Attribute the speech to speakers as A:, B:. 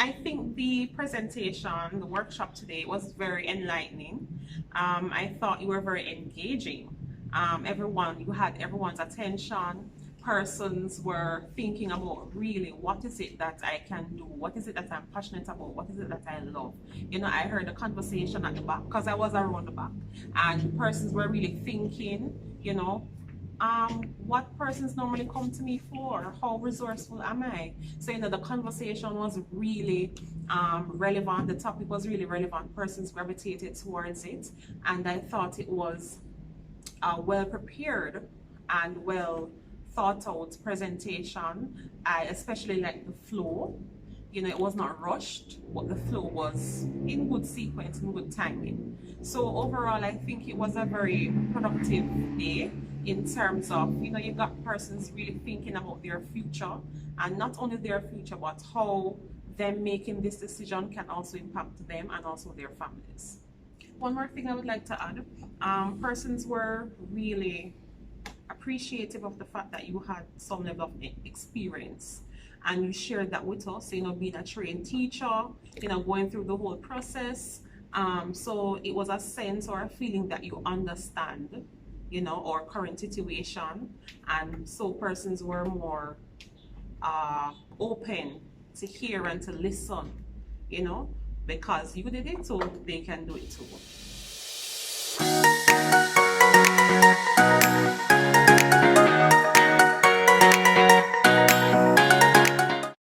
A: I think the presentation, the workshop today was very enlightening. I thought you were very engaging. You had everyone's attention. Persons were thinking about really what is it that I can do, what is it that I'm passionate about, what is it that I love. You know, I heard a conversation at the back because I was around the back, and persons were really thinking, you know, what persons normally come to me for, how resourceful am I? So, you know, the conversation was really relevant, the topic was really relevant, persons gravitated towards it, and I thought it was well prepared and well thought out presentation. I especially liked the flow. You know, it was not rushed, but the flow was in good sequence, in good timing. So overall, I think it was a very productive day in terms of, you know, you got persons really thinking about their future, and not only their future, but how them making this decision can also impact them and also their families. One more thing I would like to add, persons were really appreciative of the fact that you had some level of experience, and you shared that with us, you know, being a trained teacher, you know, going through the whole process. So it was a sense or a feeling that you understand, you know, our current situation, and so persons were more open to hear and to listen, you know, because you did it, so they can do it too.